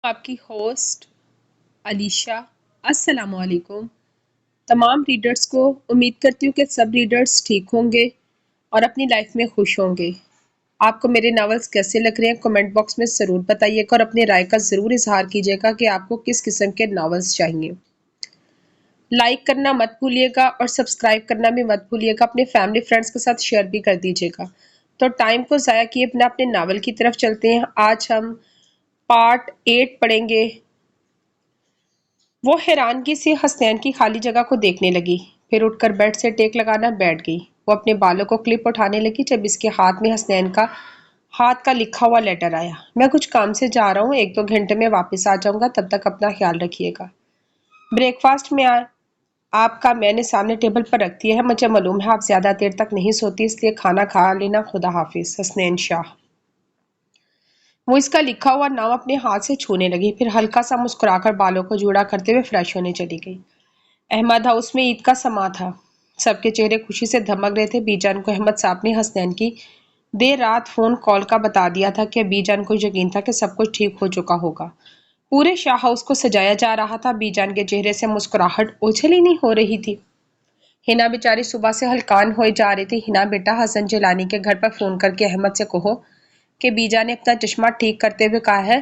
آپ کی ہوسٹ علیشا۔ السلام علیکم تمام ریڈرز کو۔ امید کرتی ہوں کہ سب ریڈرز ٹھیک ہوں گے اور اپنی لائف میں خوش ہوں گے۔ آپ کو میرے ناولز کیسے لگ رہے ہیں کمنٹ باکس میں ضرور بتائیے گا اور اپنی رائے کا ضرور اظہار کیجیے گا کہ آپ کو کس قسم کے ناولز چاہیے۔ لائک کرنا مت بھولیے گا اور سبسکرائب کرنا بھی مت بھولیے گا، اپنے فیملی فرینڈز کے ساتھ شیئر بھی کر دیجیے گا۔ تو ٹائم کو ضائع کیے بنا اپنے ناول کی طرف چلتے ہیں۔ آج ہم پارٹ 8 پڑھیں گے۔ وہ حیرانگی سے حسنین کی خالی جگہ کو دیکھنے لگی، پھر اٹھ کر بیڈ سے ٹیک لگانا بیٹھ گئی۔ وہ اپنے بالوں کو کلپ اٹھانے لگی جب اس کے ہاتھ میں حسنین کا ہاتھ کا لکھا ہوا لیٹر آیا۔ میں کچھ کام سے جا رہا ہوں، 1-2 گھنٹے میں واپس آ جاؤں گا، تب تک اپنا خیال رکھیے گا۔ بریک فاسٹ میں آپ کا میں نے سامنے ٹیبل پر رکھ دیا ہے۔ مجھے معلوم ہے آپ زیادہ دیر تک نہیں سوتی، اس لیے کھانا کھا لینا۔ خدا حافظ، حسنین شاہ۔ وہ اس کا لکھا ہوا نام اپنے ہاتھ سے چھونے لگی، پھر ہلکا سا مسکرا کر بالوں کو جوڑا کرتے ہوئے فریش ہونے چلی گئی۔ احمد ہاؤس میں عید کا سما تھا، سب کے چہرے خوشی سے دھمک رہے تھے۔ بی جان کو احمد صاحب نے حسنین کی دیر رات فون کال کا بتا دیا تھا کہ بی جان کو یقین تھا کہ سب کچھ ٹھیک ہو چکا ہوگا۔ پورے شاہ ہاؤس کو سجایا جا رہا تھا۔ بی جان کے چہرے سے مسکراہٹ اوجھل ہی نہیں ہو رہی تھی۔ ہنا بیچاری صبح سے ہلکان ہوئے جا رہی تھی۔ ہنا بیٹا، حسن جیلانی کے گھر پر فون کر کے احمد سے کہو کہ بی جان نے اپنا چشمہ ٹھیک کرتے ہوئے کہا ہے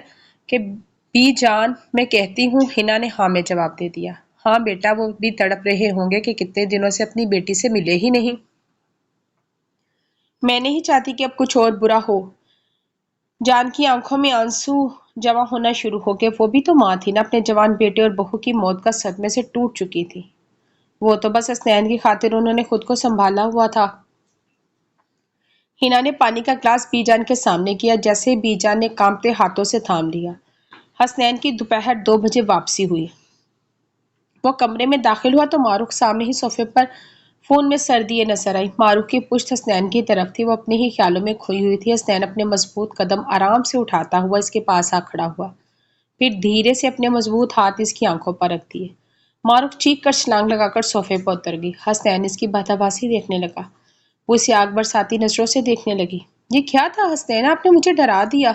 کہ بی جان میں کہتی ہوں۔ ہنا نے ہاں میں جواب دے دیا۔ ہاں بیٹا، وہ بھی تڑپ رہے ہوں گے کہ کتنے دنوں سے اپنی بیٹی سے ملے ہی نہیں۔ میں نہیں چاہتی کہ اب کچھ اور برا ہو۔ جان کی آنکھوں میں آنسو جمع ہونا شروع ہو گئے۔ وہ بھی تو ماں تھی نا، اپنے جوان بیٹے اور بہو کی موت کا صدمے سے ٹوٹ چکی تھی۔ وہ تو بس حسنین کی خاطر انہوں نے خود کو سنبھالا ہوا تھا۔ ہنا نے پانی کا گلاس بی جان کے سامنے کیا، جیسے بی جان نے کانپتے ہاتھوں سے تھام لیا۔ حسنین کی دوپہر 2 بجے واپسی ہوئی۔ وہ کمرے میں داخل ہوا تو معروف سامنے ہی صوفے پر فون میں سر دیے نظر آئی۔ معروف کی پشت حسنین کی طرف تھی، وہ اپنے ہی خیالوں میں کھوئی ہوئی تھی۔ حسنین اپنے مضبوط قدم آرام سے اٹھاتا ہوا اس کے پاس آ کھڑا ہوا، پھر دھیرے سے اپنے مضبوط ہاتھ اس کی آنکھوں پر رکھ دیے۔ معروف چیخ کر چھلانگ لگا کر صوفے پر اتر گئی۔ حسنین اس کی باداباسی دیکھنے لگا۔ وہ اسے آگ برساتی نظروں سے دیکھنے لگی۔ یہ کیا تھا حسنین، آپ نے مجھے ڈرا دیا۔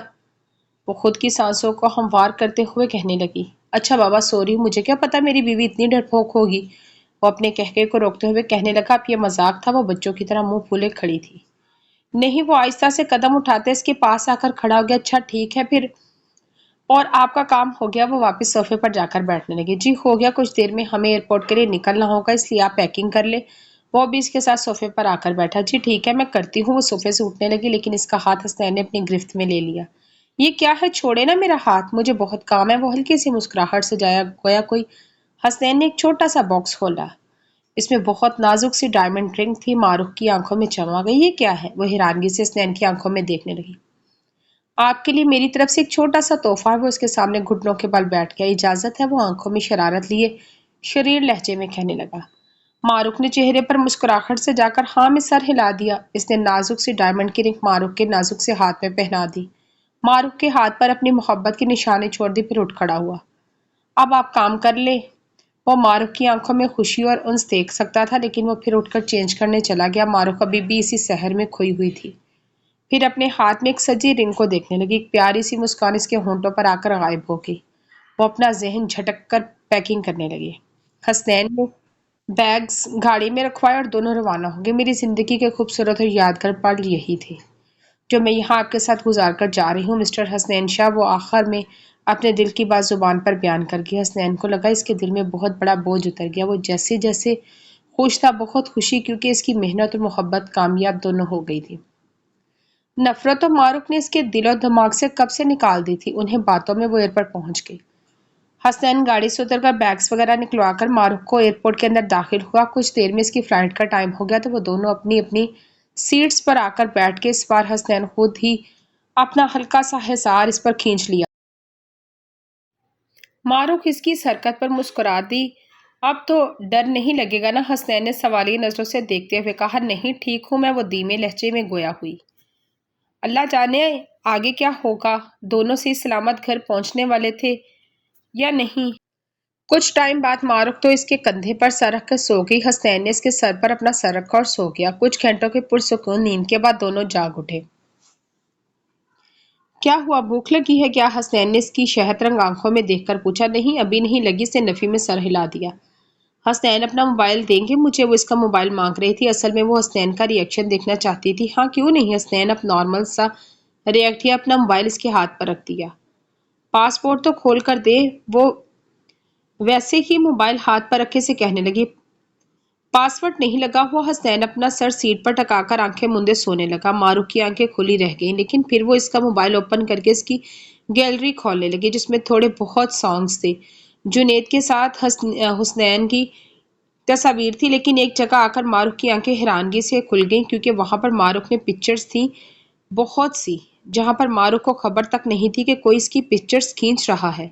وہ خود کی سانسوں کو ہموار کرتے ہوئے کہنے لگی۔ اچھا بابا، سوری، مجھے کیا پتا میری بیوی اتنی ڈرپوک ہوگی۔ وہ اپنے قہقہے کو روکتے ہوئے کہنے لگا، اب یہ مذاق تھا۔ وہ بچوں کی طرح منہ پھولے کھڑی تھی۔ نہیں، وہ آہستہ سے قدم اٹھاتے اس کے پاس آ کر کھڑا ہو گیا۔ اچھا ٹھیک ہے پھر، اور آپ کا کام ہو گیا؟ وہ واپس صوفے پر جا کر بیٹھنے لگی۔ جی ہو گیا، کچھ دیر میں ہمیں ایئرپورٹ کے لیے نکلنا ہوگا، اس لیے آپ پیکنگ کر لیں۔ وہ بھی اس کے ساتھ صوفے پر آ کر بیٹھا۔ جی ٹھیک ہے، میں کرتی ہوں۔ وہ صوفے سے اٹھنے لگی، لیکن اس کا ہاتھ حسنین نے اپنی گرفت میں لے لیا۔ یہ کیا ہے، چھوڑے نا میرا ہاتھ، مجھے بہت کام ہے۔ وہ ہلکی سی مسکراہٹ سے جایا گویا کوئی۔ حسنین نے ایک چھوٹا سا باکس کھولا، اس میں بہت نازک سی ڈائمنڈ رنگ تھی۔ معروف کی آنکھوں میں چمک گئی۔ یہ کیا ہے؟ وہ حیرانگی سے حسنین کی آنکھوں میں دیکھنے لگی۔ آپ کے لیے میری طرف سے ایک چھوٹا سا تحفہ ہے۔ وہ اس کے سامنے گھٹنوں کے بل بیٹھ گیا۔ اجازت ہے؟ وہ آنکھوں میں شرارت لیے شریر لہجے میں کہنے لگا۔ معروف نے چہرے پر مسکراہٹ سے جا کر ہاں میں سر ہلا دیا۔ اس نے نازک سی ڈائمنڈ کی رنگ معروف کے نازک سے ہاتھ میں پہنا دی۔ معروف کے ہاتھ پر اپنی محبت کی نشانی چھوڑ دی، پھر اٹھ کھڑا ہوا۔ اب آپ کام کر لیں۔ وہ معروف کی آنکھوں میں خوشی اور انس دیکھ سکتا تھا، لیکن وہ پھر اٹھ کر چینج کرنے چلا گیا۔ معروف ابھی بھی اسی سحر میں کھوئی ہوئی تھی، پھر اپنے ہاتھ میں ایک سجی رنگ کو دیکھنے لگی۔ ایک پیاری سی مسکان اس کے ہونٹوں پر آ کر غائب ہو گئی۔ وہ اپنا ذہن جھٹک کر پیکنگ کرنے لگی۔ حسنین نے بیگز گاڑی میں رکھوائے اور دونوں روانہ ہو گئے۔ میری زندگی کے خوبصورت اور یادگار پل یہی تھے جو میں یہاں آپ کے ساتھ گزار کر جا رہی ہوں، مسٹر حسنین شاہ۔ وہ آخر میں اپنے دل کی بات زبان پر بیان کر گئی۔ حسنین کو لگا اس کے دل میں بہت بڑا بوجھ اتر گیا۔ وہ جیسے جیسے خوش تھا، بہت خوشی، کیونکہ اس کی محنت اور محبت کامیاب دونوں ہو گئی تھی۔ نفرت تو معروف نے اس کے دل و دماغ سے کب سے نکال دی تھی۔ انہیں باتوں میں وہ ایئرپورٹ پہنچ گئی۔ حسنین گاڑی سے اتر کر بیگز وغیرہ نکلوا کر معروف کو ایئرپورٹ کے اندر داخل ہوا۔ کچھ دیر میں اس کی فلائٹ کا ٹائم ہو گیا تو وہ دونوں اپنی اپنی سیٹس پر آ کر بیٹھ کے اس بار حسنین خود ہی اپنا ہلکا سا حصار اس پر کھینچ لیا۔ معروف اس کی اس حرکت پر مسکرا دی۔ اب تو ڈر نہیں لگے گا نا؟ حسنین نے سوالیہ نظروں سے دیکھتے ہوئے کہا۔ نہیں ٹھیک ہوں میں، وہ دھیمے لہجے میں گویا ہوئی۔ اللہ جانے آگے کیا ہوگا۔ دونوں سے سلامت گھر پہنچنے والے تھے یا نہیں۔ کچھ ٹائم بعد معروف تو اس کے کندھے پر سر رکھ کر سو گئی۔ حسنین نے اس کے سر پر اپنا سر رکھا اور سو گیا۔ کچھ گھنٹوں کی پرسکون نیند کے بعد دونوں جاگ اٹھے۔ کیا ہوا، بھوک لگی ہے کیا؟ حسنین نے اس کی شہد رنگ آنکھوں میں دیکھ کر پوچھا۔ نہیں ابھی نہیں لگی سے نفی میں سر ہلا دیا۔ حسنین اپنا موبائل دیں گے مجھے؟ وہ اس کا موبائل مانگ رہی تھی، اصل میں وہ حسنین کا ری ایکشن دیکھنا چاہتی تھی۔ ہاں کیوں نہیں؟ حسنین اب نارمل سا ریئیکٹ کیا، اپنا موبائل اس کے ہاتھ پر رکھ دیا۔ پاسپورٹ تو کھول کر دے، وہ ویسے ہی موبائل ہاتھ پر رکھے سے کہنے لگی۔ پاسورڈ نہیں لگا ہوا۔ حسنین اپنا سر سیٹ پر ٹکا کر آنکھیں مندے سونے لگا۔ معروف کی آنکھیں کھلی رہ گئیں، لیکن پھر وہ اس کا موبائل اوپن کر کے اس کی گیلری کھولنے لگی جس میں تھوڑے بہت سانگز تھے۔ جنید کے ساتھ حسنین کی تصاویر تھی، لیکن ایک جگہ آ کر معروف کی آنکھیں حیرانگی سے کھل گئیں کیونکہ وہاں پر معروف نے پکچرز تھیں بہت سی، جہاں پر معروف کو خبر تک نہیں تھی کہ کوئی اس کی پکچرز کھینچ رہا ہے،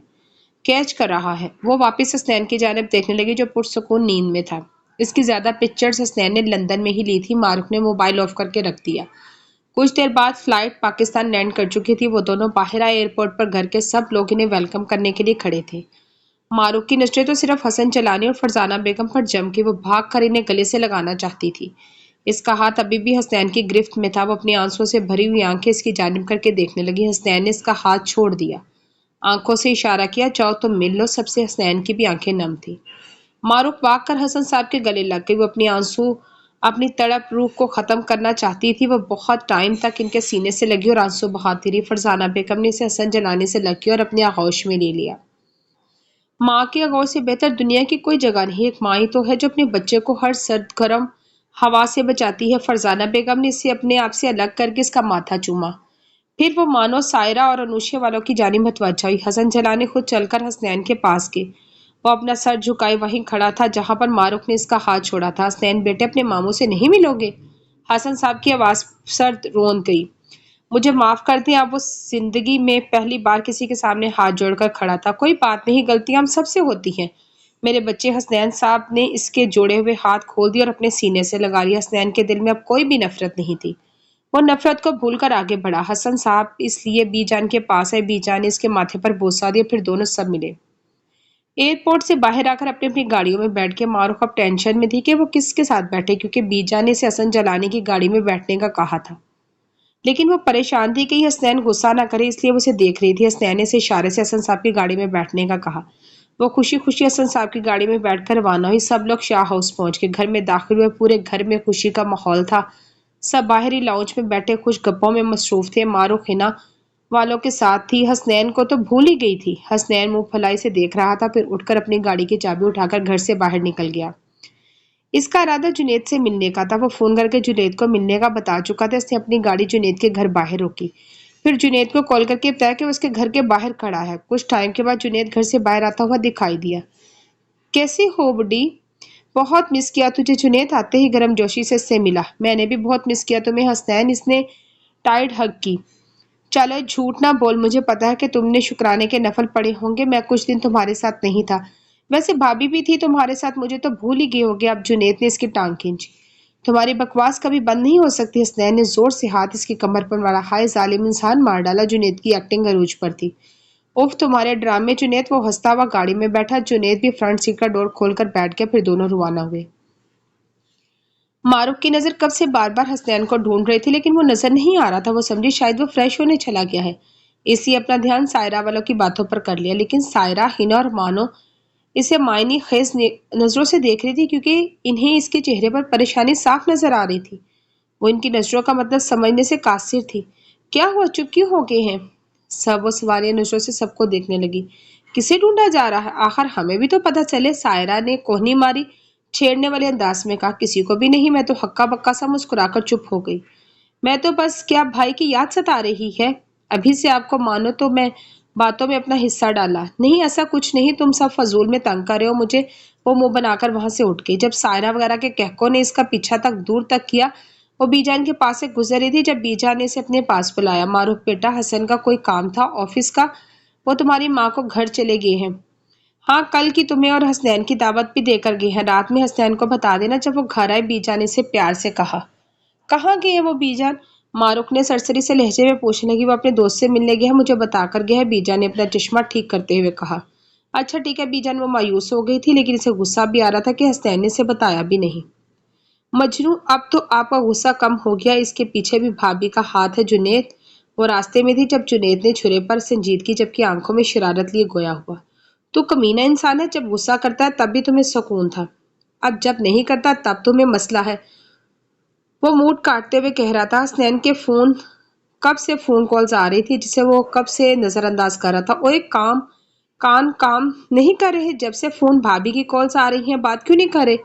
کیچ کر رہا ہے۔ وہ واپس حسنین کی جانب دیکھنے لگی جو پرسکون نیند میں تھا۔ اس کی زیادہ پکچرز حسنین نے لندن میں ہی لی تھی۔ معروف نے موبائل آف کر کے رکھ دیا۔ کچھ دیر بعد فلائٹ پاکستان لینڈ کر چکی تھی۔ وہ دونوں باہر آئے، ایئرپورٹ پر گھر کے سب لوگ انہیں ویلکم کرنے کے لیے کھڑے تھے۔ معروف کی نظریں تو صرف حسن چلانی اور فرزانہ بیگم پر جم کے وہ بھاگ کر انہیں گلے سے لگانا چاہتی تھی۔ اس کا ہاتھ ابھی بھی حسنین کی گرفت میں تھا۔ وہ اپنی آنسوؤں سے بھری ہوئی آنکھیں اس کی جانب کر کے دیکھنے لگی۔ حسنین نے اس کا ہاتھ چھوڑ دیا، آنکھوں سے اشارہ کیا، جاؤ تم مل لو سب سے۔ حسنین کی بھی آنکھیں نم تھی۔ معروف بھاگ کر حسن صاحب کے گلے لگ گئی۔ وہ اپنی آنسو، اپنی تڑپ روح کو ختم کرنا چاہتی تھی۔ وہ بہت ٹائم تک ان کے سینے سے لگی اور آنسو بہاتی رہی۔ فرزانہ بیگم نے اسے حسن جلانے سے لگ کے اور اپنے آغوش میں لے لیا۔ ماں کے آغوش سے بہتر دنیا کی کوئی جگہ نہیں۔ ایک ماں ہی تو ہے جو اپنے بچے کو ہر سرد گرم ہوا سے بچاتی ہے۔ فرزانہ بیگم نے اسے اپنے آپ سے الگ کر کے اس کا ماتھا چوما۔ پھر وہ مانو سائرہ اور انوشے والوں کی جانب متوجہ ہوئی۔ حسن جلانی خود چل کر حسنین کے پاس گئے۔ وہ اپنا سر جھکائے وہیں کھڑا تھا جہاں پر معروف نے اس کا ہاتھ چھوڑا تھا۔ حسنین بیٹے اپنے ماموں سے نہیں ملو گے؟ حسن صاحب کی آواز سرد رون گئی۔ مجھے معاف کر دیں، اب وہ زندگی میں پہلی بار کسی کے سامنے ہاتھ جوڑ کر کھڑا تھا۔ کوئی بات نہیں، غلطیاں ہم سب سے ہوتی ہیں میرے بچے۔ حسنین صاحب نے اس کے جوڑے ہوئے ہاتھ کھول دیے اور اپنے سینے سے لگا لیا۔ حسنین کے دل میں اب کوئی بھی نفرت نہیں تھی۔ وہ نفرت کو بھول کر آگے بڑھا۔ حسن صاحب اس لیے بی جان کے پاس آئے۔ بی جان نے اس کے ماتھے پر بوسہ دیا، پھر دونوں سب ملے۔ ایئرپورٹ سے باہر آ کر اپنی اپنی گاڑیوں میں بیٹھ کے معروف اب ٹینشن میں تھی کہ وہ کس کے ساتھ بیٹھے، کیونکہ بی جان نے اسے حسن جلانی کی گاڑی میں بیٹھنے کا کہا تھا۔ لیکن وہ پریشان تھی کہ حسنین غصہ نہ کرے، اس لیے وہ اسے دیکھ رہی تھی۔ حسنین نے اسے اشارے سے حسن صاحب کی گاڑی میں بیٹھنے کا کہا۔ وہ خوشی خوشی حسن صاحب کی گاڑی میں بیٹھ کر روانہ ہوئی۔ سب لوگ شاہ ہاؤس پہنچ گئے، گھر میں داخل ہوئے۔ پورے گھر میں خوشی کا ماحول تھا۔ سب باہری لاؤنج میں بیٹھے خوش گپوں میں مصروف تھے۔ معروف حنا والوں کے ساتھ تھی، حسنین کو تو بھول ہی گئی تھی۔ حسنین منہ پھلائی سے دیکھ رہا تھا، پھر اٹھ کر اپنی گاڑی کی چابی اٹھا کر گھر سے باہر نکل گیا۔ اس کا ارادہ جنید سے ملنے کا تھا۔ وہ فون کر کے جنید کو ملنے کا بتا چکا تھا۔ اس نے اپنی گاڑی جنید کے گھر باہر روکی، پھر جنید کو کال کر کے بتایا کہ وہ اس کے گھر کے باہر کھڑا ہے۔ کچھ ٹائم کے بعد جنید گھر سے باہر آتا ہوا دکھائی دیا۔ کیسی ہو بڈی؟ بہت مس کیا تجھے۔ جنید آتے ہی گرم جوشی سے اس سے ملا۔ میں نے بھی بہت مس کیا تمہیں حسنین، اس نے ٹائٹ ہگ کی۔ چلو جھوٹ نہ بول، مجھے پتا ہے کہ تم نے شکرانے کے نفل پڑھے ہوں گے۔ میں کچھ دن تمہارے ساتھ نہیں تھا، ویسے بھابھی بھی تھی تمہارے ساتھ، مجھے تو بھول ہی گئے ہوگے۔ اب جنید نے اس کی ٹانگ کھینچی۔ تمہاری بکواس کبھی بند نہیں ہو سکتی۔ حسنین نے زور سے ہاتھ اس کی کمر پر مارا۔ ہائے ظالم انسان، مار ڈالا۔ جنید کی ایکٹنگ عروج پر تھی۔ اف تمہارے ڈرامے جنید۔ وہ ہنستا ہوا گاڑی میں بیٹھا، جنید بھی فرنٹ سیٹ کا ڈور کھول کر بیٹھ گیا، پھر دونوں روانہ ہوئے۔ معروف کی نظر کب سے بار بار حسنین کو ڈھونڈ رہی تھی، لیکن وہ نظر نہیں آ رہا تھا۔ وہ سمجھی شاید وہ فریش ہونے چلا گیا ہے، اس لیے اپنا دھیان سائرہ والوں کی باتوں پر کر لیا۔ لیکن سائرہ، حنا اور مانو اسے معنی خیز نظروں سے دیکھ رہی تھی کیونکہ انہیں اس کے چہرے پر پریشانی صاف نظر آ رہی تھی۔ وہ ان کی نظروں کا مطلب سمجھنے سے قاصر تھی۔ کیا ہوا، چپ کیوں ہو گئے ہیں سب؟ وہ سوالیہ نظروں سے سب کو دیکھنے لگی۔ کسے ڈھونڈا جا رہا ہے؟ آخر ہمیں بھی تو پتہ چلے۔ سائرہ نے کوہنی ماری چھیڑنے والے انداز میں کہا۔ کسی کو بھی نہیں، میں تو ہکا بکا سا مسکرا کر چپ ہو گئی۔ میں تو بس، کیا بھائی کی یاد ستا رہی ہے؟ ابھی سے آپ کو مانو تو میں باتوں میں اپنا حصہ ڈالا نہیں، ایسا کچھ نہیں، تم سب فضول میں تنگ کر رہے ہو مجھے۔ وہ منہ بنا کر وہاں سے اٹھ گئی۔ جب سائرہ وغیرہ کے کہکوں نے اس کا پیچھا تک دور تک کیا، وہ بی جان کے پاس سے گزر رہی تھی جب بی جان نے اسے اپنے پاس بلایا۔ معروف بیٹا، حسن کا کوئی کام تھا آفس کا، وہ تمہاری ماں کو گھر چلے گئے ہیں۔ ہاں، کل کی تمہیں اور حسنین کی دعوت بھی دے کر گئے ہیں، رات میں حسنین کو بتا دینا جب وہ گھر آئے۔ بی جان نے اسے پیار سے کہا۔ کہاں گئے ہیں وہ بی جان؟ معروف نے سرسری سے لہجے میں پوچھنے لگی۔ وہ اپنے دوست سے ملنے گیا ہے، مجھے بتا کر گیا ہے، بی جان نے اپنا چشمہ ٹھیک کرتے ہوئے کہا۔ اچھا ٹھیک ہے بی جان۔ وہ مایوس ہو گئی تھی، لیکن اسے غصہ بھی آ رہا تھا کہ حسنین نے اسے بتایا بھی نہیں۔ مجنوں، اب تو آپ کا غصہ کم ہو گیا، اس کے پیچھے بھی بھابھی کا ہاتھ ہے۔ جنید، وہ راستے میں تھی جب جنید نے چھرے پر سنجیدگی جبکہ آنکھوں میں شرارت لیے گویا ہوا، تو کمینہ انسان ہے، جب غصہ کرتا ہے تب بھی تمہیں سکون تھا، اب جب نہیں کرتا تب تمہیں مسئلہ ہے۔ وہ موڈ کاٹتے ہوئے کہہ رہا تھا۔ حسنین کے کب سے فون کالز آ رہی تھی جسے وہ کب سے نظر انداز کر رہا تھا، اور ایک کام نہیں کر رہے؟ جب سے فون بھابھی کی کالز آ رہی ہیں بات کیوں نہیں کر رہے؟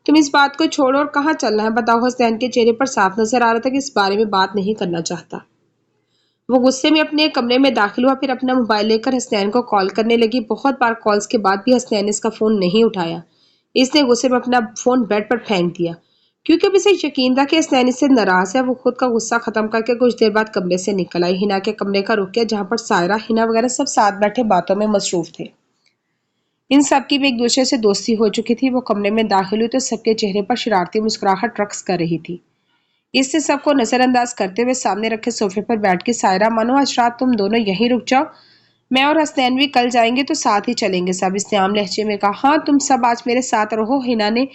تم اس بات کو چھوڑو اور کہاں چلنا ہے بتاؤ؟ حسنین کے چہرے پر صاف نظر آ رہا تھا کہ اس بارے میں بات نہیں کرنا چاہتا۔ وہ غصے میں اپنے کمرے میں داخل ہوا، پھر اپنا موبائل لے کر حسنین کو کال کرنے لگی۔ بہت بار کالز کے بعد بھی حسنین نے اس کا فون نہیں اٹھایا۔ اس نے غصے میں اپنا فون بیڈ پر پھینک دیا، کیونکہ اب اسے یقین تھا کہ حسنین اس سے ناراض ہے۔ وہ خود کا غصہ ختم کر کے کچھ دیر بعد کمرے سے نکل آئی، ہنا کے کمرے کا رخ کیا جہاں پر سائرہ، ہنا وغیرہ سب ساتھ بیٹھے باتوں میں مصروف تھے۔ ان سب کی بھی ایک دوسرے سے دوستی ہو چکی تھی۔ وہ کمرے میں داخل ہوئی تو سب کے چہرے پر شرارتی مسکراہٹ رقص کر رہی تھی۔ اس نے سب کو نظر انداز کرتے ہوئے سامنے رکھے صوفے پر بیٹھ کے، سائرہ مانو آج رات تم دونوں یہیں رک جاؤ، میں اور حسنین بھی کل جائیں گے تو ساتھ ہی چلیں گے سب۔ اس نے عام لہجے میں کہا۔ ہاں تم سب آج میرے ساتھ رہو، ہنا نے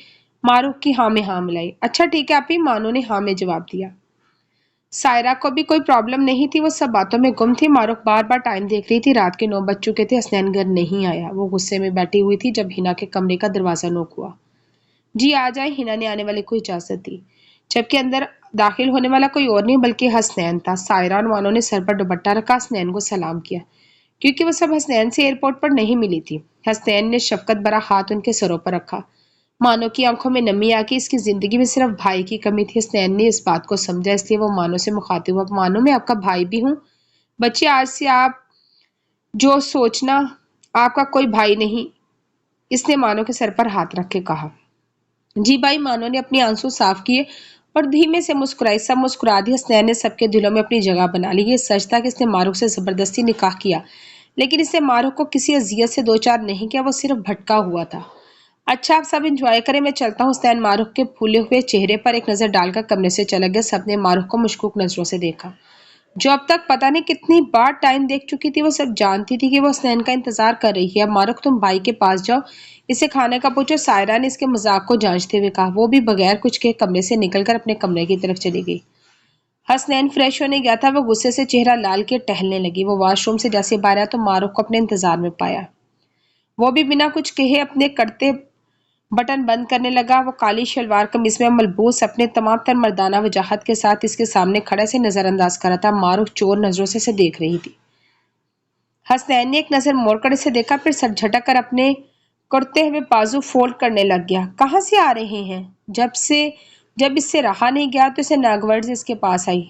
معروف کی ہاں میں ہاں ملائی۔ اچھا ٹھیک ہے اپی، مانو نے ہاں میں جواب دیا۔ سائرہ کو بھی کوئی پرابلم نہیں تھی، وہ سب باتوں میں گم تھی۔ معروف بار بار ٹائم دیکھ رہی تھی، رات کے 9 بج چکے تھے، حسنین گھر نہیں آیا۔ وہ غصے میں بیٹھی ہوئی تھی جب ہنا کے کمرے کا دروازہ نوک ہوا۔ جی آ جائیں، ہنا نے آنے والے کو اجازت دی، جبکہ اندر داخل ہونے والا کوئی اور نہیں بلکہ حسنین تھا۔ سائرہ اور مانو نے سر پر دوپٹہ رکھا، حسنین کو سلام کیا، کیونکہ وہ سب حسنین سے ایئرپورٹ پر نہیں ملی تھی۔ حسنین نے شفقت بھرا ہاتھ ان کے سروں پر رکھا۔ مانو کی آنکھوں میں نمی آ گئی، اس کی زندگی میں صرف بھائی کی کمی تھی۔ حسنین نے اس بات کو سمجھا، اس لیے وہ مانو سے مخاطب ہوا۔ مانو میں آپ کا بھائی بھی ہوں، بچے آج سے آپ جو سوچنا، آپ کا کوئی بھائی نہیں، اس نے مانو کے سر پر ہاتھ رکھ کے کہا۔ جی بھائی، مانو نے اپنی آنسو صاف کیے اور دھیمے سے مسکرائی۔ سب مسکرا دی۔ حسنین نے سب کے دلوں میں اپنی جگہ بنا لی۔ یہ سچ تھا کہ اس نے معروف سے زبردستی نکاح کیا، لیکن اس نے معروف کو کسی اذیت سے دوچار نہیں کیا، وہ صرف بھٹکا ہوا تھا۔ اچھا آپ سب انجوائے کریں، میں چلتا ہوں۔ حسنین معروف کے پھولے ہوئے چہرے پر ایک نظر ڈال کر کمرے سے چلا گیا۔ سب نے معروف کو مشکوک نظروں سے دیکھا، جو اب تک پتہ نہیں کتنی بار ٹائم دیکھ چکی تھی۔ وہ سب جانتی تھی کہ وہ حسنین کا انتظار کر رہی ہے۔ معروف تم بھائی کے پاس جاؤ، اسے کھانے کا پوچھو، سائرہ نے اس کے مذاق کو جانچتے ہوئے کہا۔ وہ بھی بغیر کچھ کہے کمرے سے نکل کر اپنے کمرے کی طرف چلی گئی۔ حسنین فریش ہونے گیا تھا، وہ غصے سے چہرہ لال کے ٹہلنے لگی۔ وہ واش روم سے جیسے باہر آیا تو معروف کو اپنے انتظار میں پایا۔ وہ بھی بنا کچھ کہے اپنے کرتے بٹن بند کرنے لگا۔ وہ کالی شلوار قمیض میں ملبوس اپنے تمام تر مردانہ وجاہت کے ساتھ اس کے سامنے کھڑا سے نظر انداز کر رہا تھا۔ معروف چور نظروں سے اسے دیکھ رہی تھی۔ حسنین نے ایک نظر موڑ کر اسے دیکھا، پھر سر جھٹک کر اپنے کرتے ہوئے بازو فولڈ کرنے لگ گیا۔ کہاں سے آ رہے ہیں؟ جب اس سے رہا نہیں گیا تو اسے ناگوار سے اس کے پاس آئی۔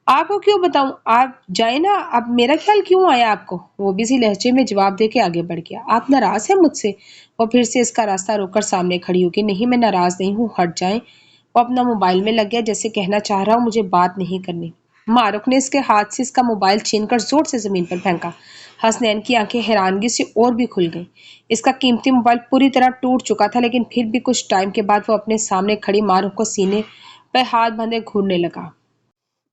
آپ کو کیوں بتاؤں، آپ جائیں نا، اب میرا خیال کیوں آیا آپ کو؟ وہ بھی اسی لہجے میں جواب دے کے آگے بڑھ گیا۔ آپ ناراض ہیں مجھ سے؟ وہ پھر سے اس کا راستہ روک کر سامنے کھڑی ہوگی۔ نہیں میں ناراض نہیں ہوں، ہٹ جائیں۔ وہ اپنا موبائل میں لگ گیا جیسے کہنا چاہ رہا ہوں مجھے بات نہیں کرنی۔ معروف نے اس کے ہاتھ سے اس کا موبائل چھین کر زور سے زمین پر پھینکا۔ حسنین کی آنکھیں حیرانگی سے اور بھی کھل گئیں۔ اس کا قیمتی موبائل پوری طرح ٹوٹ چکا تھا، لیکن پھر بھی کچھ ٹائم کے بعد وہ اپنے سامنے کھڑی معروف کو سینے پہ ہاتھ بندھے گھورنے لگا۔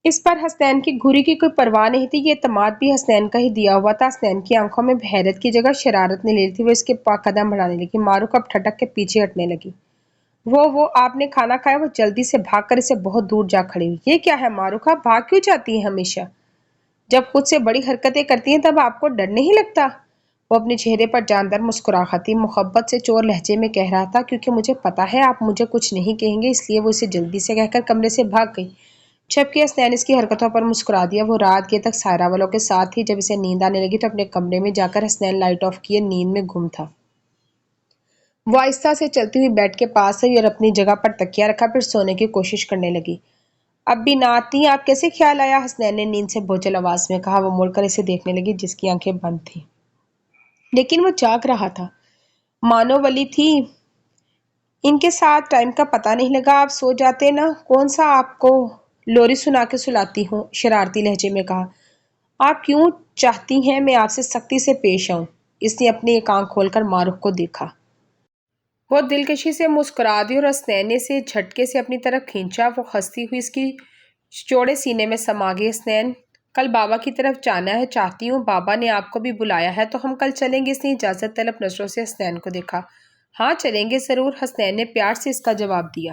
اس پر حسنین کی گھوری کی کوئی پرواہ نہیں تھی۔ یہ اعتماد بھی حسنین کا ہی دیا ہوا تھا۔ حسنین کی آنکھوں میں حیرت کی جگہ شرارت نے لے لی تھی۔ وہ اس کے پاس قدم بڑھانے لگی۔ معروف اب ٹھٹک کے پیچھے ہٹنے لگی۔ وہ آپ نے کھانا کھایا؟ وہ جلدی سے بھاگ کر اسے بہت دور جا کھڑی ہوئی۔ یہ کیا ہے معروف، آپ بھاگ کیوں جاتی ہیں ہمیشہ؟ جب خود سے بڑی حرکتیں کرتی ہیں تب آپ کو ڈر نہیں لگتا؟ وہ اپنے چہرے پر جاندار مسکراہٹ محبت سے چور لہجے میں کہہ رہا تھا، کیونکہ مجھے پتا ہے آپ مجھے کچھ نہیں کہیں گے، اس لیے وہ اسے جلدی سے کہہ کر کمرے سے بھاگ گئی۔ جبکہ حسنین اس کی حرکتوں پر مسکرا دیا۔ وہ رات گئے تک سائرہ والوں کے ساتھ تھی۔ جب اسے نیند آنے لگی تو اپنے کمرے میں جا کر حسنین لائٹ آف کیے نیند میں گم تھا۔ وہ آہستہ سے چلتی ہوئی بیڈ کے پاس آئی اور اپنی جگہ پر تکیہ رکھا، پھر سونے کی کوشش کرنے لگی۔ اب بھی نہ آتی، آپ کیسے خیال آیا؟ حسنین نے نیند سے بوجھل آواز میں کہا۔ وہ مڑ کر اسے دیکھنے لگی جس کی آنکھیں بند تھیں، لیکن وہ جاگ رہا تھا۔ مانو ولی تھی، ان کے ساتھ ٹائم کا پتہ نہیں لگا۔ آپ سو جاتے نا، کون سا آپ کو لوری سنا کے سلاتی ہوں، شرارتی لہجے میں کہا۔ آپ کیوں چاہتی ہیں میں آپ سے سختی سے پیش آؤں؟ اس نے اپنی ایک آنکھ کھول کر معروف کو دیکھا۔ وہ دلکشی سے مسکرا دی اور حسنین نے اسے جھٹکے سے اپنی طرف کھینچا۔ وہ ہنستی ہوئی اس کی چوڑے سینے میں سما گئی۔ حسنین کل بابا کی طرف جانا ہے، چاہتی ہوں بابا نے آپ کو بھی بلایا ہے تو ہم کل چلیں گے۔ اس نے اجازت طلب نظروں سے حسنین کو دیکھا۔ ہاں چلیں گے ضرور، حسنین نے پیار سے اس کا جواب دیا۔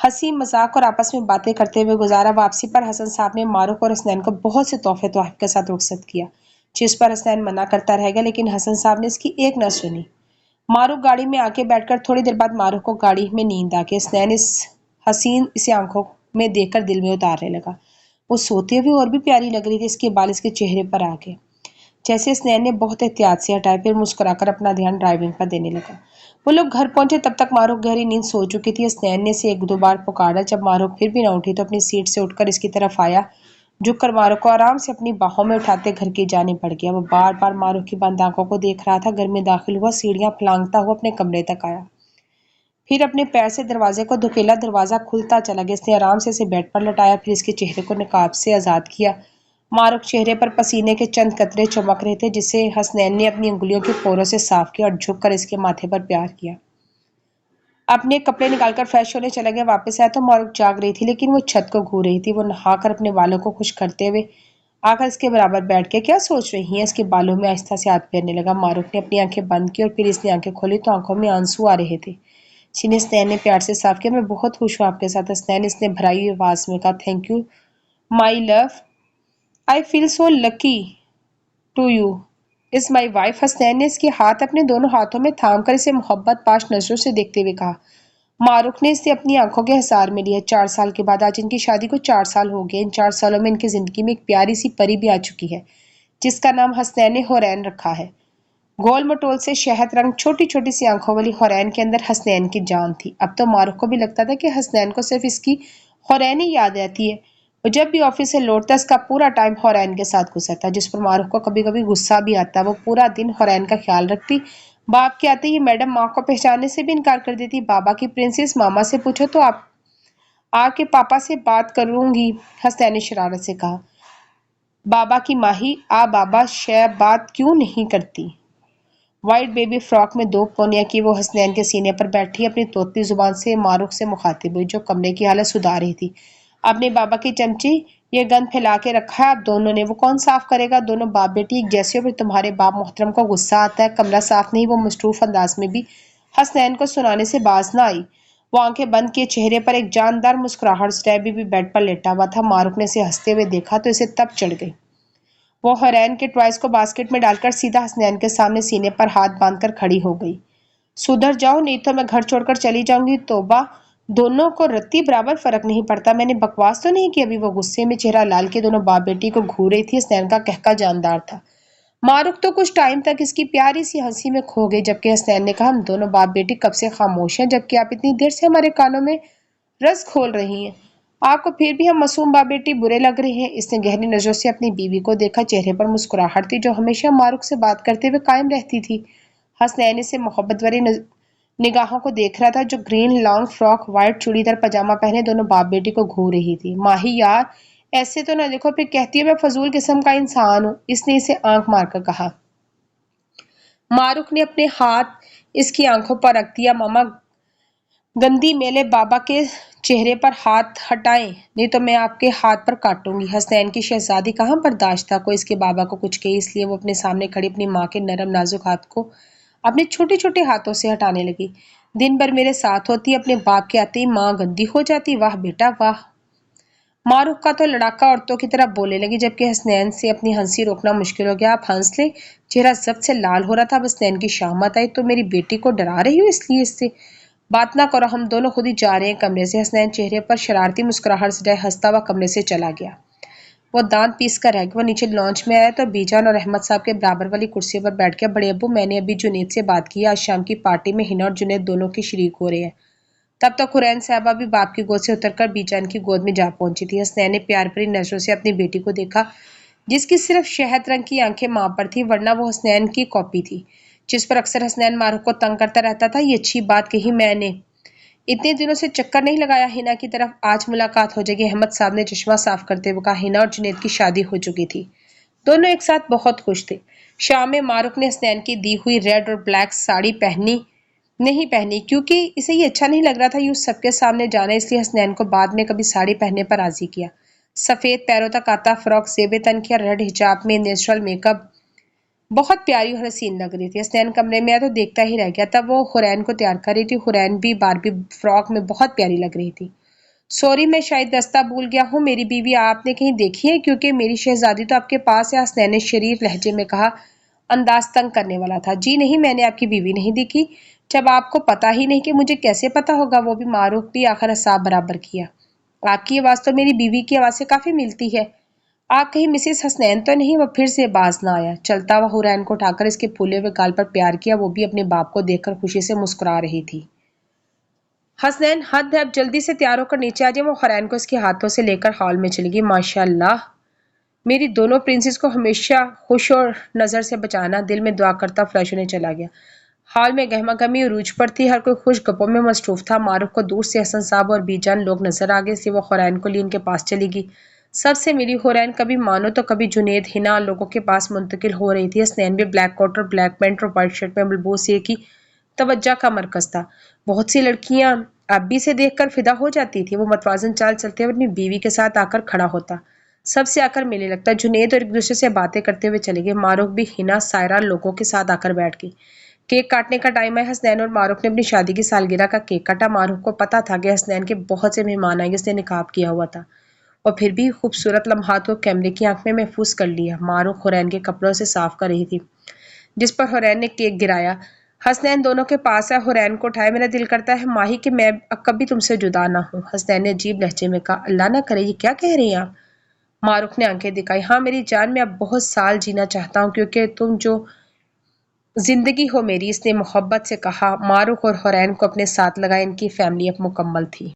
ہنسی مذاق اور آپس میں باتیں کرتے ہوئے گزارا۔ واپسی پر حسن صاحب نے معروف اور حسنین کو بہت سے تحفے کے ساتھ رخصت کیا، جس پر حسنین منع کرتا رہ گیا، لیکن حسن صاحب نے اس کی ایک نہ سنی۔ معروف گاڑی میں آ کے بیٹھ کر تھوڑی دیر بعد معروف کو گاڑی میں نیند آ کے حسنین اس حسین اسے آنکھوں میں دیکھ کر دل میں اتارنے لگا۔ وہ سوتے ہوئے اور بھی پیاری لگ رہی تھی، اس کے بال اس کے چہرے پر آ گئے جیسے حسنین نے بہت احتیاط سے ہٹائے، پھر مسکرا کر اپنا دھیان ڈرائیونگ پر دینے لگا۔ وہ لوگ گھر پہنچے تب تک معروف گہری نیند سو چکی تھی۔ حسنین نے اسے ایک دو بار پکارا، جب معروف پھر بھی نہ اٹھی تو اپنی سیٹ سے اٹھ کر اس کی طرف آیا، جھک کر معروف کو آرام سے اپنی باہوں میں اٹھاتے گھر کی جانب بڑھ گیا۔ وہ بار بار معروف کی بند آنکھوں کو دیکھ رہا تھا۔ گھر میں داخل ہوا، سیڑھیاں پھلانگتا ہوا اپنے کمرے تک آیا، پھر اپنے پیر سے دروازے کو دھکیلا، دروازہ کھلتا چلا گیا۔ اس نے آرام سے اسے بیڈ پر لٹایا، پھر اس کے چہرے کو نقاب سے آزاد کیا۔ معروف چہرے پر پسینے کے چند قطرے چمک رہے تھے، جسے حسنین نے اپنی انگلیوں کے پوروں سے صاف کیا اور جھک کر اس کے ماتھے پر پیار کیا۔ اپنے کپڑے نکال کر فریش ہونے چلا گیا۔ واپس آیا تو معروف جاگ رہی تھی، لیکن وہ چھت کو گھور رہی تھی۔ وہ نہا کر اپنے بالوں کو خشک کرتے ہوئے آ کر اس کے برابر بیٹھ گیا۔ کیا سوچ رہی ہیں؟ اس کے بالوں میں آہستہ سے ہاتھ پھیرنے لگا۔ معروف نے اپنی آنکھیں بند کی اور پھر اس نے آنکھیں کھولی تو آنکھوں میں آنسو آ رہے تھے۔ جنہیں حسنین نے پیار سے صاف کیا۔ میں بہت خوش ہوں آپ کے ساتھ حسنین، اس نے بھرائی ہوئی آواز میں کہا۔ Thank you my love, I feel so lucky to you as my wife. Hasnain نے اس کے ہاتھ اپنے دونوں ہاتھوں میں تھام کر اسے محبت پاش نظروں سے دیکھتے ہوئے کہا۔ معروف نے اسے اپنی آنکھوں کے حصار میں لیا۔ 4 سال کے بعد آج ان کی شادی کو 4 سال ہو گئے۔ ان 4 سالوں میں ان کی زندگی میں ایک پیاری سی پری بھی آ چکی ہے، جس کا نام حسنین نے حورین رکھا ہے۔ گول مٹول سے شہد رنگ چھوٹی چھوٹی سی آنکھوں والی حورین کے اندر حسنین کی جان تھی۔ اب تو معروف کو بھی لگتا تھا کہ حسنین کو صرف اس کی حورین ہی یاد آتی ہے۔ وہ جب بھی آفس سے لوٹتا اس کا پورا ٹائم حورین کے ساتھ گزرتا، جس پر معروف کو کبھی کبھی غصہ بھی آتا۔ وہ پورا دن حورین کا خیال رکھتی۔ باپ کے آتے ہی میڈم ماں کو پہچاننے سے بھی انکار کر دیتی۔ بابا کی پرنسس، ماما سے پوچھو تو آپ آ کے پاپا سے بات کروں گی، حسنین نے شرارت سے کہا۔ بابا کی ماہی، آ بابا شے بات کیوں نہیں کرتی؟ وائٹ بیبی فراک میں 2 پونیاں کی وہ حسنین کے سینے پر بیٹھی اپنی طوطی زبان سے معروف سے مخاطب ہوئی، جو کمرے کی حالت سدھار رہی تھی۔ اپنے بابا کی چمچی، یہ گند پھیلا کے رکھا ہے آپ دونوں نے، وہ کون صاف کرے گا؟ دونوں باپ بیٹی ایک جیسے ہو۔ پھر تمہارے باپ محترم کو غصہ آتا ہے، کمرہ صاف نہیں؟ وہ مصروف انداز میں بھی حسنین کو سنانے سے باز نہ آئی۔ وہ آنکھیں بند کیے، چہرے پر ایک جاندار مسکراہٹ سے بھی بیڈ پر لیٹا ہوا تھا۔ معروف نے اسے ہنستے ہوئے دیکھا تو اسے تپ چڑھ گئی۔ وہ حورین کے ٹوائز کو باسکٹ میں ڈال کر سیدھا حسنین کے سامنے سینے پر ہاتھ باندھ کر کھڑی ہو گئی۔ سدھر جاؤ نہیں تو میں گھر چھوڑ کر چلی جاؤں گی۔ توبہ، دونوں کو رتی برابر فرق نہیں پڑتا۔ میں نے بکواس تو نہیں کی؟ ابھی وہ غصے میں چہرہ لال کے دونوں باپ بیٹی کو گھور رہی تھی۔ حسنین کا قہقہ جاندار تھا۔ معروف تو کچھ ٹائم تک اس کی پیاری سی ہنسی میں کھو گئی، جبکہ حسنین نے کہا، ہم دونوں باپ بیٹی کب سے خاموش ہیں، جبکہ آپ اتنی دیر سے ہمارے کانوں میں رس کھول رہی ہیں۔ آپ کو پھر بھی ہم معصوم باپ بیٹی برے لگ رہے ہیں؟ اس نے گہری نظروں سے اپنی بیوی کو دیکھا۔ چہرے پر مسکراہٹ تھی جو ہمیشہ معروف سے بات کرتے ہوئے قائم رہتی تھی۔ حسنین اسے محبت بھری نگاہوں کو دیکھ رہا تھا، جو گرین لانگ فراک، وائٹ چوڑی دار پاجامہ پہنے دونوں باپ بیٹی کو گھور رہی تھی۔ ماہی یار، ایسے تو نہ دیکھو، پھر کہتی ہے میں فضول قسم کا انسان ہوں، اس نے اسے آنکھ مار کر کہا۔ معروف نے اپنے ہاتھ اس کی آنکھوں پر رکھ دیا۔ ماما گندی میلے، بابا کے چہرے پر ہاتھ ہٹائیں نہیں تو میں آپ کے ہاتھ پر کاٹوں گی۔ حسنین کی شہزادی کہاں برداشت تھا کوئی اس کے بابا کو کچھ کہے، اس لیے وہ اپنے سامنے کھڑی اپنی ماں کے نرم نازک ہاتھ کو اپنے چھوٹے چھوٹے ہاتھوں سے ہٹانے لگی۔ دن بھر میرے ساتھ ہوتی، اپنے باپ کے آتے ہی ماں گندی ہو جاتی، واہ بیٹا واہ۔ معروف کا تو لڑاکا عورتوں کی طرح بولنے لگی، جبکہ حسنین سے اپنی ہنسی روکنا مشکل ہو گیا۔ آپ ہنس لیں، چہرہ ضبط سے لال ہو رہا تھا۔ اب حسنین کی شامت آئی، تو میری بیٹی کو ڈرا رہی ہو، اس لیے اس سے بات نہ کرو، ہم دونوں خود ہی جا رہے ہیں کمرے سے۔ حسنین چہرے پر شرارتی مسکراہٹ سے ہنستا ہوا کمرے سے چلا گیا۔ وہ دانت پیس کر رہ گیا۔ وہ نیچے لانچ میں آیا تو بی جان اور احمد صاحب کے برابر والی کرسی پر بیٹھ گیا۔ بڑے ابو، میں نے ابھی جنید سے بات کی ہے، آج شام کی پارٹی میں ہنا اور جنید دونوں کے شریک ہو رہے ہیں۔ تب تک حورین صاحبہ بھی باپ کی گود سے اتر کر بی جان کی گود میں جا پہنچی تھی۔ حسنین نے پیار بھری نظروں سے اپنی بیٹی کو دیکھا، جس کی صرف شہد رنگ کی آنکھیں ماں پر تھی، ورنہ وہ حسنین کی کاپی تھی، جس پر اکثر حسنین معروف کو تنگ کرتا رہتا تھا۔ یہ اچھی بات کہی، میں نے اتنے دنوں سے چکر نہیں لگایا ہنا کی طرف، آج ملاقات ہو جائے گی۔ احمد صاحب نے چشمہ صاف کرتے ہوئے کہا۔ ہنا اور جنید کی شادی ہو چکی تھی، دونوں ایک ساتھ بہت خوش تھے۔ شام میں معروف نے حسنین کی دی ہوئی ریڈ اور بلیک ساڑی نہیں پہنی کیونکہ اسے یہ اچھا نہیں لگ رہا تھا یوں سب کے سامنے جانا، اس لیے حسنین کو بعد میں کبھی ساڑی پہننے پر راضی کیا۔ سفید پیروں تک آتا فراک زیب تن کیا، ریڈ حجاب میں نیچرل میک اپ، بہت پیاری اور حسین لگ رہی تھی۔ حسنین کمرے میں آیا تو دیکھتا ہی رہ گیا، تب وہ حورین کو تیار کر رہی تھی۔ حورین بھی باربی فراک میں بہت پیاری لگ رہی تھی۔ سوری، میں شاید راستہ بھول گیا ہوں۔ میری بیوی آپ نے کہیں دیکھی ہے؟ کیونکہ میری شہزادی تو آپ کے پاس ہے، حسنین نے شریر لہجے میں کہا، انداز تنگ کرنے والا تھا۔ جی نہیں، میں نے آپ کی بیوی نہیں دیکھی۔ جب آپ کو پتا ہی نہیں کہ مجھے کیسے پتا ہوگا؟ وہ بھی معروف بھی آخر اعصاب برابر کیا۔ آپ کی آواز تو میری بیوی کی آواز سے کافی ملتی ہے۔ آپ کہیں مسز حسنین تو نہیں؟ وہ پھر سے باز نہ آیا۔ چلتا ہوا حورین کو اٹھا کر اس کے پھولے ہوئے گال پر پیار کیا۔ وہ بھی اپنے باپ کو دیکھ کر خوشی سے مسکرا رہی تھی۔ حسنین، حد ہے، اب جلدی سے تیار ہو کر نیچے آ جائیں۔ وہ حورین کو اس کے ہاتھوں سے لے کر ہال میں چلی گئی۔ ماشاء اللہ، میری دونوں پرنسز کو ہمیشہ خوش اور نظر سے بچانا۔ دل میں دعا کرتا فلش ہونے چلا گیا۔ ہال میں گہما گہمی عروج پر تھی، ہر کوئی خوش گپوں میں مصروف تھا۔ معروف کو دور سے حسن صاحب اور بی جان لوگ نظر آ گئے تھے۔ وہ حورین کو لی ان کے پاس چلی گئی۔ سب سے ملی حورین، کبھی مانو تو کبھی جنید ہنا لوگوں کے پاس منتقل ہو رہی تھی۔ حسنین بھی بلیک کوٹ اور بلیک پینٹ اور وائٹ شرٹ میں ملبوس یہ کی توجہ کا مرکز تھا۔ بہت سی لڑکیاں ابی سے دیکھ کر فدا ہو جاتی تھی۔ وہ متوازن چال چلتے ہوئے اپنی بیوی کے ساتھ آ کر کھڑا ہوتا، سب سے آ کر ملنے لگتا۔ جنید اور ایک دوسرے سے باتیں کرتے ہوئے چلے گئے۔ معروف بھی ہنا سائرہ لوگوں کے ساتھ آ کر بیٹھ گئی۔ کیک کاٹنے کا ٹائم ہے۔ حسنین اور معروف نے اپنی شادی کی سالگرہ کا کیک کاٹا۔ معروف کو پتا تھا کہ حسنین کے بہت سے مہمان آئیں گے، اس نے نقاب کیا ہوا تھا، اور پھر بھی خوبصورت لمحات کو کیمرے کی آنکھ میں محفوظ کر لیا۔ معروف حورین کے کپڑوں سے صاف کر رہی تھی جس پر حورین نے کیک گرایا۔ حسنین دونوں کے پاس ہے، حورین کو اٹھائے۔ میرا دل کرتا ہے ماہی کہ میں اب کبھی تم سے جدا نہ ہوں۔ حسنین نے عجیب لہجے میں کہا، اللہ نہ کرے، یہ کیا کہہ رہی ہیں آپ؟ معروف نے آنکھیں دکھائی۔ ہاں میری جان، میں اب بہت سال جینا چاہتا ہوں کیونکہ تم جو زندگی ہو میری، اس نے محبت سے کہا۔ معروف اور حورین کو اپنے ساتھ لگائے، ان کی فیملی اب مکمل تھی۔